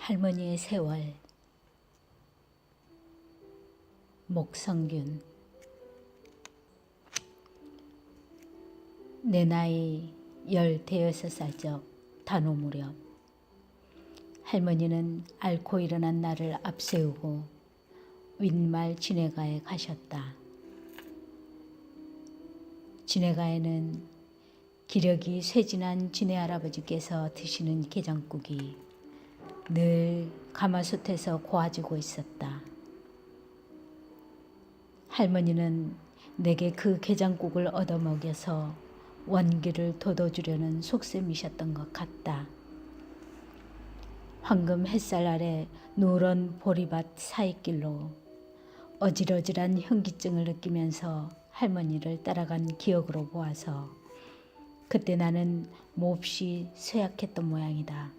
할머니의 세월. 목성균. 내 나이 15살 적 단오 무렵 할머니는 앓고 일어난 나를 앞세우고 윗말 진해가에 가셨다. 진해가에는 기력이 쇠진한 진해 할아버지께서 드시는 게장국이 늘 가마솥에서 고아지고 있었다. 할머니는 내게 그 게장국을 얻어먹여서 원기를 돋워주려는 속셈이셨던 것 같다. 황금 햇살 아래 누런 보리밭 사이길로 어질어질한 현기증을 느끼면서 할머니를 따라간 기억으로 보아서 그때 나는 몹시 쇠약했던 모양이다.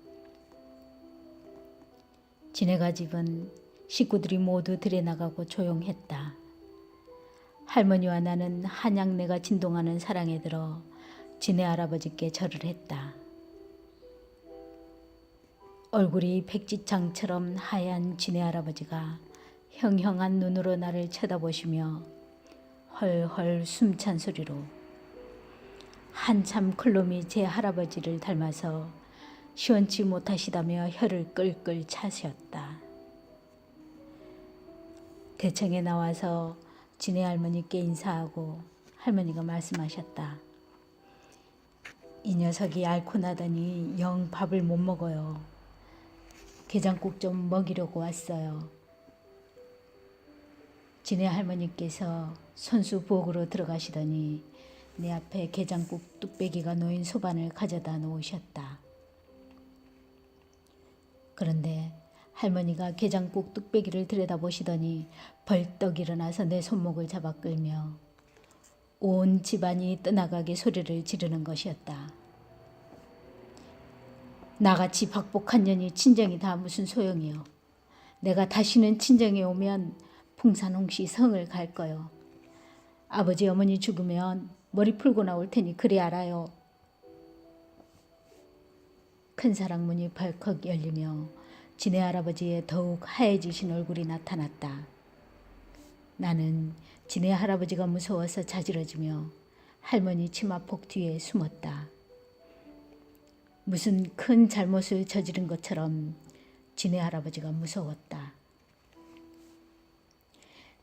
진해가 집은 식구들이 모두 들에 나가고 조용했다. 할머니와 나는 한양내가 진동하는 사랑에 들어 진해 할아버지께 절을 했다. 얼굴이 백지창처럼 하얀 진해 할아버지가 형형한 눈으로 나를 쳐다보시며 헐헐 숨찬 소리로 한참 클놈이 제 할아버지를 닮아서 시원치 못하시다며 혀를 끌끌 차셨다. 대청에 나와서 진해 할머니께 인사하고 할머니가 말씀하셨다. 이 녀석이 앓고 나더니 영 밥을 못 먹어요. 게장국 좀 먹이려고 왔어요. 진해 할머니께서 손수 부엌으로 들어가시더니 내 앞에 게장국 뚝배기가 놓인 소반을 가져다 놓으셨다. 그런데 할머니가 게장국 뚝배기를 들여다보시더니 벌떡 일어나서 내 손목을 잡아 끌며 온 집안이 떠나가게 소리를 지르는 것이었다. 나같이 박복한 년이 친정이 다 무슨 소용이요. 내가 다시는 친정에 오면 풍산홍씨 성을 갈 거요. 아버지 어머니 죽으면 머리 풀고 나올 테니 그리 알아요. 큰 사랑 문이 벌컥 열리며 진해 할아버지의 더욱 하얘지신 얼굴이 나타났다. 나는 진해 할아버지가 무서워서 자지러지며 할머니 치마폭 뒤에 숨었다. 무슨 큰 잘못을 저지른 것처럼 진해 할아버지가 무서웠다.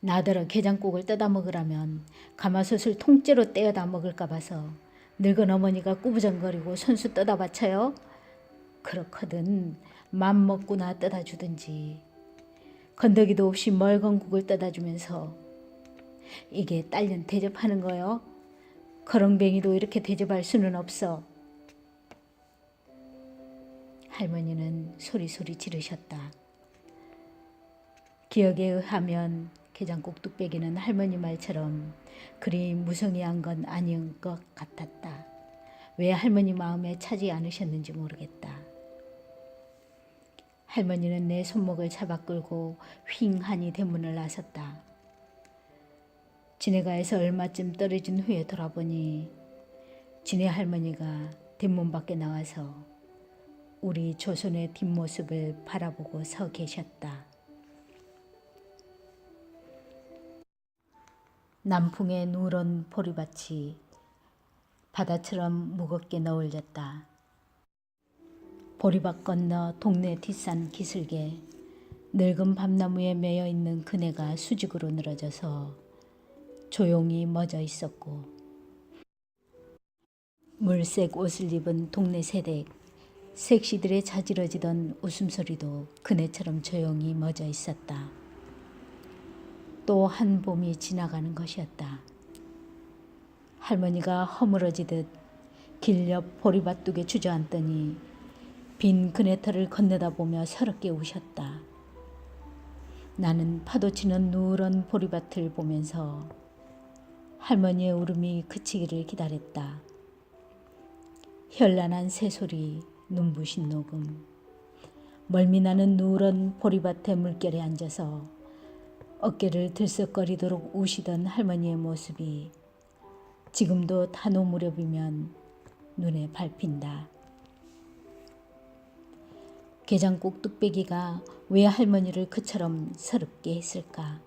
나더러 게장국을 떠다 먹으라면 가마솥을 통째로 떼어다 먹을까 봐서 늙은 어머니가 꾸부정거리고 손수 떠다 바쳐요. 그렇거든 맘 먹고나 떠다 주든지 건더기도 없이 멀건 국을 떠다 주면서 이게 딸년 대접하는 거요? 거렁뱅이도 이렇게 대접할 수는 없어. 할머니는 소리소리 지르셨다. 기억에 의하면 게장국 뚝배기는 할머니 말처럼 그리 무성의한 건 아닌 것 같았다. 왜 할머니 마음에 차지 않으셨는지 모르겠다. 할머니는 내 손목을 잡아 끌고 휑하니 대문을 나섰다. 진해가에서 얼마쯤 떨어진 후에 돌아보니 진해 할머니가 대문 밖에 나와서 우리 조선의 뒷모습을 바라보고 서 계셨다. 남풍의 누런 보리밭이 바다처럼 무겁게 너울졌다. 보리밭 건너 동네 뒷산 기슭에 늙은 밤나무에 매여 있는 그네가 수직으로 늘어져서 조용히 멎어 있었고 물색 옷을 입은 동네 새댁 색시들의 자지러지던 웃음소리도 그네처럼 조용히 멎어 있었다. 또 한 봄이 지나가는 것이었다. 할머니가 허물어지듯 길 옆 보리밭둑에 주저앉더니 빈 그네터를 건너다보며 서럽게 우셨다. 나는 파도치는 누런 보리밭을 보면서 할머니의 울음이 그치기를 기다렸다. 현란한 새소리, 눈부신 녹음, 멀미나는 누런 보리밭의 물결에 앉아서 어깨를 들썩거리도록 우시던 할머니의 모습이 지금도 단오 무렵이면 눈에 밟힌다. 게장국 뚝배기가 왜 할머니를 그처럼 서럽게 했을까?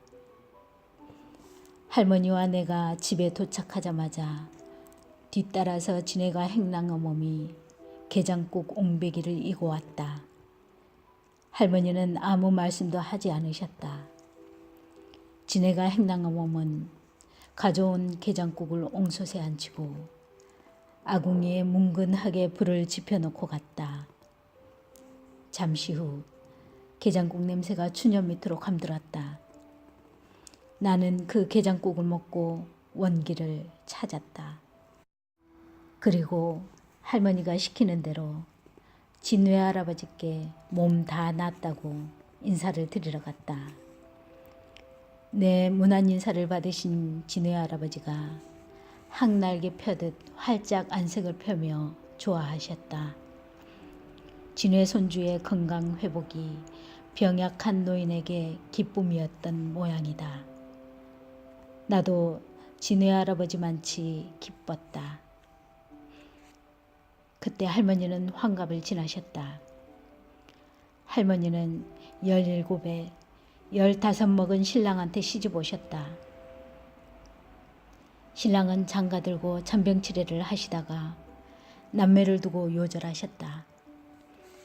할머니와 내가 집에 도착하자마자 뒤따라서 지네가 행랑어멈이 게장국 옹배기를 이고 왔다. 할머니는 아무 말씀도 하지 않으셨다. 지네가 행랑어멈은 가져온 게장국을 옹솥에 앉히고 아궁이에 뭉근하게 불을 지펴놓고 갔다. 잠시 후 게장국 냄새가 추녀 밑으로 감돌았다. 나는 그 게장국을 먹고 원기를 찾았다. 그리고 할머니가 시키는 대로 진 외할아버지께 몸 다 낫다고 인사를 드리러 갔다. 내 문안 인사를 받으신 진 외할아버지가 항날개 펴듯 활짝 안색을 펴며 좋아하셨다. 진외 손주의 건강 회복이 병약한 노인에게 기쁨이었던 모양이다. 나도 진외 할아버지만치 기뻤다. 그때 할머니는 환갑을 지나셨다. 할머니는 17에 15 먹은 신랑한테 시집 오셨다. 신랑은 장가 들고 잔병치레를 하시다가 남매를 두고 요절하셨다.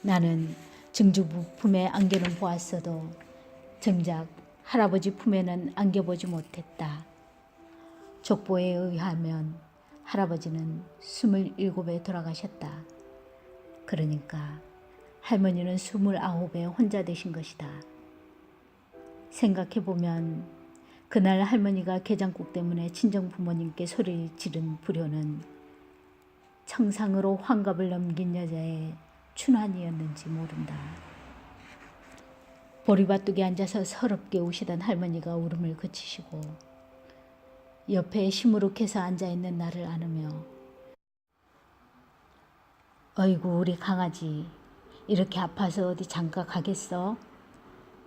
나는 증주부 품에 안겨는 보았어도 정작 할아버지 품에는 안겨보지 못했다. 족보에 의하면 할아버지는 27에 돌아가셨다. 그러니까 할머니는 29에 혼자 되신 것이다. 생각해보면 그날 할머니가 게장국 때문에 친정 부모님께 소리를 지른 불효는 청상으로 환갑을 넘긴 여자의 춘환이었는지 모른다. 보리밭둑에 앉아서 서럽게 우시던 할머니가 울음을 그치시고 옆에 시무룩해서 앉아있는 나를 안으며 어이구 우리 강아지 이렇게 아파서 어디 장가 가겠어?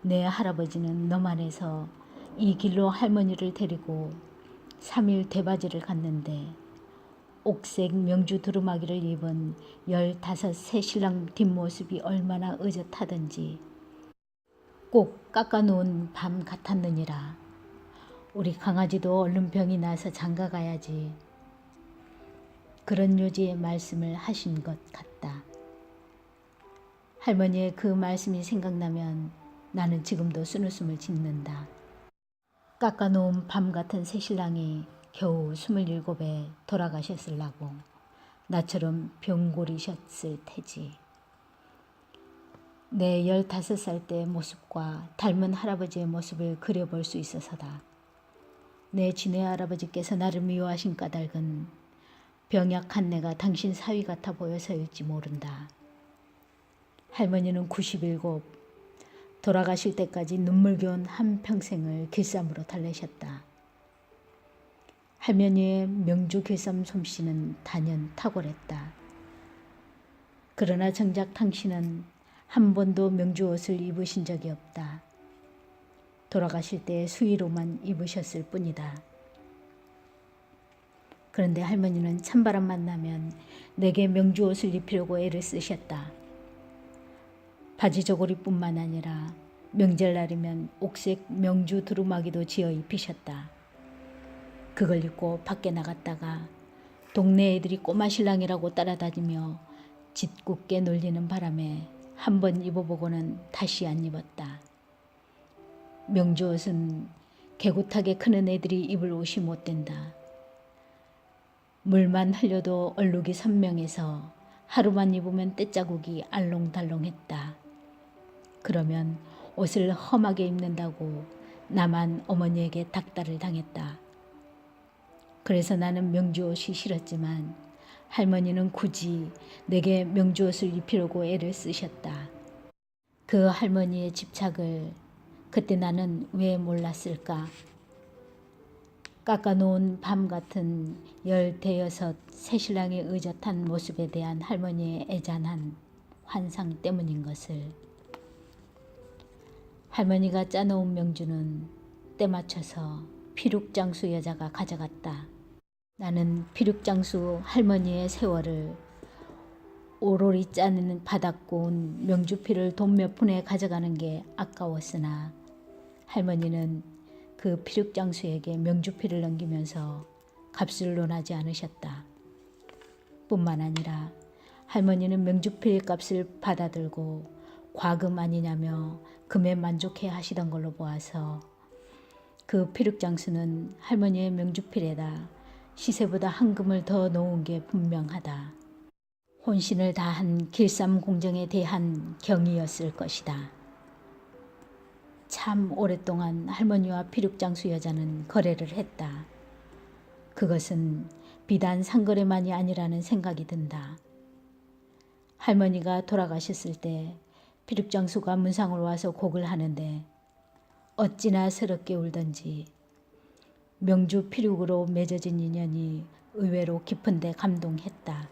내 할아버지는 너만 해서 이 길로 할머니를 데리고 3일 대바지를 갔는데 옥색 명주 두루마기를 입은 15 새신랑 뒷모습이 얼마나 의젓하던지 꼭 깎아놓은 밤 같았느니라. 우리 강아지도 얼른 병이 나서 장가 가야지. 그런 요지의 말씀을 하신 것 같다. 할머니의 그 말씀이 생각나면 나는 지금도 쓴웃음을 짓는다. 깎아놓은 밤 같은 새신랑이 겨우 27에 돌아가셨으려고 나처럼 병골이셨을 테지. 내 15살 때 모습과 닮은 할아버지의 모습을 그려볼 수 있어서다. 내 진외 할아버지께서 나를 미워하신 까닭은 병약한 내가 당신 사위 같아 보여서일지 모른다. 할머니는 97, 돌아가실 때까지 눈물겨운 한평생을 길쌈으로 달래셨다. 할머니의 명주 길쌈 솜씨는 단연 탁월했다. 그러나 정작 당신은 한 번도 명주 옷을 입으신 적이 없다. 돌아가실 때 수의로만 입으셨을 뿐이다. 그런데 할머니는 찬바람만 나면 내게 명주 옷을 입히려고 애를 쓰셨다. 바지 저고리뿐만 아니라 명절날이면 옥색 명주 두루마기도 지어 입히셨다. 그걸 입고 밖에 나갔다가 동네 애들이 꼬마 신랑이라고 따라다니며 짓궂게 놀리는 바람에 한 번 입어보고는 다시 안 입었다. 명주 옷은 개구타게 크는 애들이 입을 옷이 못 된다. 물만 흘려도 얼룩이 선명해서 하루만 입으면 때자국이 알롱달롱했다. 그러면 옷을 험하게 입는다고 나만 어머니에게 닥달을 당했다. 그래서 나는 명주옷이 싫었지만 할머니는 굳이 내게 명주옷을 입히려고 애를 쓰셨다. 그 할머니의 집착을 그때 나는 왜 몰랐을까? 깎아놓은 밤 같은 15 새신랑의 의젓한 모습에 대한 할머니의 애잔한 환상 때문인 것을. 할머니가 짜놓은 명주는 때 맞춰서 피륙장수 여자가 가져갔다. 나는 피륙장수 할머니의 세월을 오로리 짜는 바닥고운 명주피를 돈 몇 푼에 가져가는 게 아까웠으나 할머니는 그 피륙장수에게 명주피를 넘기면서 값을 논하지 않으셨다. 뿐만 아니라 할머니는 명주피 값을 받아들고 과금 아니냐며 금에 만족해 하시던 걸로 보아서 그 피륙장수는 할머니의 명주필에다 시세보다 한 금을 더 놓은 게 분명하다. 혼신을 다한 길쌈공정에 대한 경의였을 것이다. 참 오랫동안 할머니와 피륙장수 여자는 거래를 했다. 그것은 비단 상거래만이 아니라는 생각이 든다. 할머니가 돌아가셨을 때 피륙장수가 문상을 와서 곡을 하는데 어찌나 서럽게 울던지 명주 피륙으로 맺어진 인연이 의외로 깊은데 감동했다.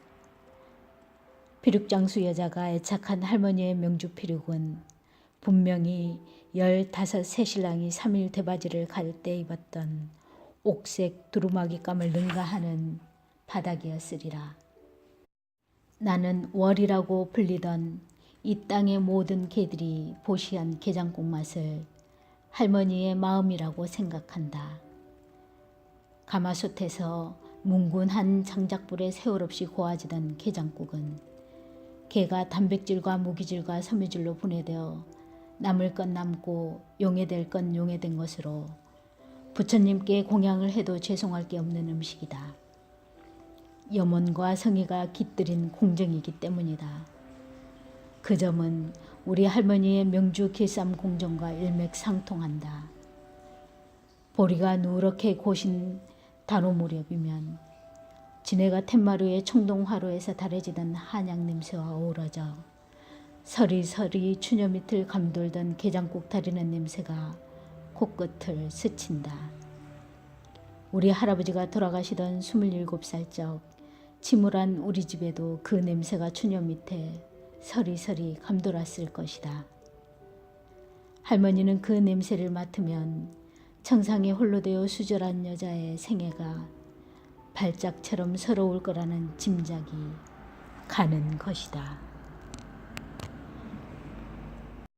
피륙장수 여자가 애착한 할머니의 명주 피륙은 분명히 15 새신랑이 3일 대바지를 갈 때 입었던 옥색 두루마기감을 능가하는 바닥이었으리라. 나는 월이라고 불리던 이 땅의 모든 개들이 보시한 게장국 맛을 할머니의 마음이라고 생각한다. 가마솥에서 뭉근한 장작불에 세월 없이 고아지던 게장국은 개가 단백질과 무기질과 섬유질로 분해되어 남을 건 남고 용해될 건 용해된 것으로 부처님께 공양을 해도 죄송할 게 없는 음식이다. 염원과 성의가 깃들인 공정이기 때문이다. 그 점은 우리 할머니의 명주 길쌈 공정과 일맥상통한다. 보리가 누렇게 고신 단오 무렵이면 지네가 텐마루의 청동화로에서 달해지던 한약 냄새와 어우러져 서리서리 추녀 밑을 감돌던 게장국 다리는 냄새가 코끝을 스친다. 우리 할아버지가 돌아가시던 27살 적 침울한 우리 집에도 그 냄새가 추녀 밑에 서리서리 감돌았을 것이다. 할머니는 그 냄새를 맡으면 청상에 홀로 되어 수절한 여자의 생애가 발작처럼 서러울 거라는 짐작이 가는 것이다.